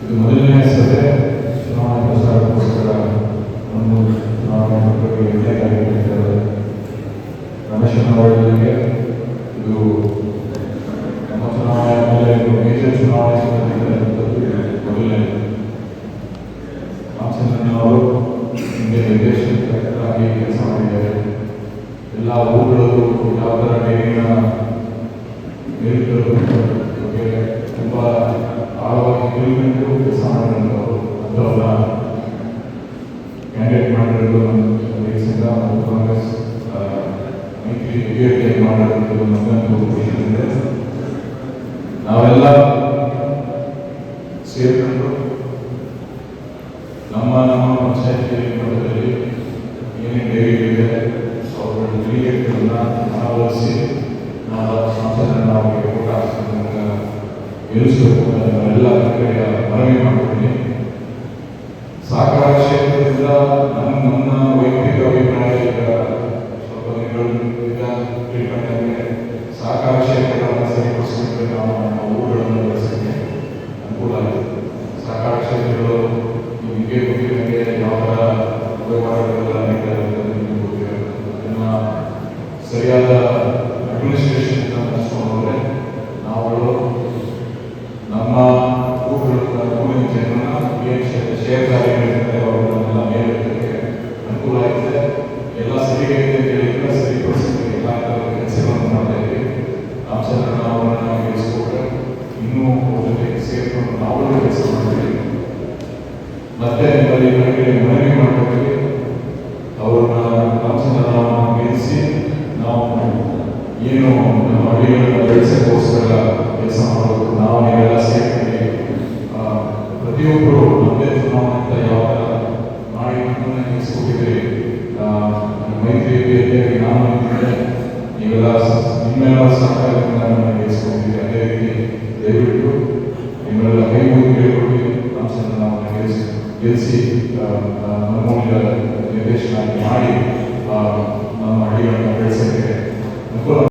ಇದು ಮೊದಲನೇ ಸಭೆ ಚುನಾವಣೆ ಪ್ರಚಾರಕ್ಕೋಸ್ಕರ ಒಂದು ಚುನಾವಣೆ ಬಗ್ಗೆ ವಿಜಯಕಾರಿಗಳಿದ್ದಾರೆ. ರಮೇಶ್ ಅವರಿಗೆ ಇದು ನಮ್ಮ ಚುನಾವಣೆ ಮೇಲೆ ಮೇಜರ್ ಚುನಾವಣೆ ಮೊದಲನೇ ರಾಮಚಂದ್ರನ್ ಅವರು ನಿಮಗೆ ನಿರ್ದೇಶಕರಾಗಿ ಕೆಲಸ ಮಾಡಿದ್ದಾರೆ. ಎಲ್ಲ ಊರುಗಳು ಯಾವ ಥರ ನೀರಿನ ಬಗ್ಗೆ ತುಂಬ ಆಳವಾಗಿ ತಿಳ್ಕೊಂಡು ಕೆಲಸ ಮಾಡಿರೋದು ಅಂಥವರ ಕ್ಯಾಂಡಿಡೇಟ್ ಮಾಡಿರೋದು ನಮ್ಮ ದೇಶದಿಂದ ಮತ್ತು ಕಾಂಗ್ರೆಸ್ ಮೈತ್ರಿ ಅಭ್ಯರ್ಥಿ ಮಾಡಿರೋದು ನಮಗಂತೂ ಖುಷಿ ಇದೆ. ನಾವೆಲ್ಲ ಸೇರಿಕೊಂಡು ನಮ್ಮ ಪಂಚಾಯತಿ ಮಟ್ಟದಲ್ಲಿ ಏನೇನು ಡೈರಿಗಳಿದೆ ಅವರ ಡೆಲಿಗೇಟ್ಗಳನ್ನ ಮನವೊಲಿಸಿ ನಾವು ಸಂಸದರನ್ನ ಅವರಿಗೆ ಊಟ ಗೆಲ್ಲಿಸಬೇಕು ಎಲ್ಲ ಕಡೆಯ ಮನವಿ ಮಾಡ್ತೀನಿ. ಸಹಕಾರ ಕ್ಷೇತ್ರದಿಂದ ನನ್ನ ವೈಯಕ್ತಿಕ ಅಭಿಪ್ರಾಯ ಈಗ ಸ್ವಲ್ಪ ದಿನಗಳಿಂದ ತಿಳ್ಕೊಂಡಂಗೆ ಸಹಕಾರ ಕ್ಷೇತ್ರಗಳನ್ನು ಸರಿಪಡಿಸಿದ್ರೆ ನಾವು ನಮ್ಮ ಊರುಗಳನ್ನು ಬೆಳೆಸಲಿಕ್ಕೆ ಅನುಕೂಲ ಆಗಿದೆ. ಸಹಕಾರ ಕ್ಷೇತ್ರಗಳು ನಿಮಗೆ ಗೊತ್ತಿರೋಂಗೆ ಯಾವ ಥರ ವ್ಯವಹಾರಗಳೆಲ್ಲ ನಡೀತಾ ಇರುತ್ತೆ ನಿಮಗೆ ಗೊತ್ತಿರೋದು. ಅದನ್ನು ಸರಿಯಾದ ಅಡ್ಮಿನಿಸ್ಟ್ರೇಷನ್ ನಡೆಸ್ಕೊಂಡ್ರೆ ನಾವುಗಳು ನಮ್ಮ ಊರಿನ ಜನರನ್ನ ಏನು ಷೇರುದಾರಿಗಳಿರ್ತಾರೆ ಅವರನ್ನೆಲ್ಲ ಮೇಲೆತ್ತಕ್ಕೆ ಅನುಕೂಲ ಆಗಿದೆ. ಎಲ್ಲ ಸರಿಯಾಗಿದೆ ಸರಿಪಡಿಸಲಿಕ್ಕೆ ಎಲ್ಲ ಥರದ ಕೆಲಸಗಳನ್ನು ಮಾಡ್ತಾ ಇದ್ದೀವಿ. ರಾಮಚಂದ್ರನ ಅವರನ್ನು ನಾವು ಗೆಲ್ಲಿಸ್ಕೊಟ್ರೆ ಇನ್ನೂ ಅವ್ರ ಜೊತೆಗೆ ಸೇರಿಕೊಂಡು ನಾವು ಕೆಲಸ ಮಾಡ್ತೀವಿ. ಮತ್ತೆ ನಿಮ್ಮಲ್ಲಿ ನನಗೆ ಮನವಿ ಮಾಡಬೇಕು, ಅವ್ರನ್ನ ರಾಮಚಂದ್ರನ ಅವರನ್ನು ಗೆಲ್ಲಿಸಿ ನಾವು ಏನು ನಮ್ಮ ಹಳ್ಳಿಗಳನ್ನು ಬೆಳೆಸೋಕ್ಕೋಸ್ಕರ ಕೆಲಸ ಮಾಡಬೇಕು. ನಾವು ನೀವೆಲ್ಲ ಸೇರ್ತೀವಿ. ಪ್ರತಿಯೊಬ್ಬರು ಒಂದೇ ಚುನಾವಣೆ ಯಾವ ಥರ ಮಾಡಿ ನಮ್ಮನ್ನು ಗೆಲ್ಲಿಸ್ಕೊಟ್ಟಿದ್ರಿ. ಮೈತ್ರಿ ಅಭ್ಯರ್ಥಿಯಾಗಿ ನಾನು ನಿಂತಿದ್ದೆ, ನೀವೆಲ್ಲ ನಿಮ್ಮೆಲ್ಲ ಸಹಕಾರದಿಂದ ನಮ್ಮನ್ನು ಗೆಲ್ಲಿಸ್ಕೊಟ್ಟಿದ್ರಿ. ಅದೇ ರೀತಿ ದಯವಿಟ್ಟು ನಿಮ್ಮೆಲ್ಲ ಕೈ ಮುಗಿ ಕೇಳ್ಕೊಟ್ಟು ರಾಮಚಂದ್ರನ ಅವರನ್ನು ಗೆಲ್ಲಿಸಿ ನಮ್ಮೂಲಿನ ನಿರ್ದೇಶನ ಮಾಡಿ ನಮ್ಮ ಹಳ್ಳಿಗಳನ್ನು ಬೆಳೆಸೋಕ್ಕೆ ಅನುಕೂಲ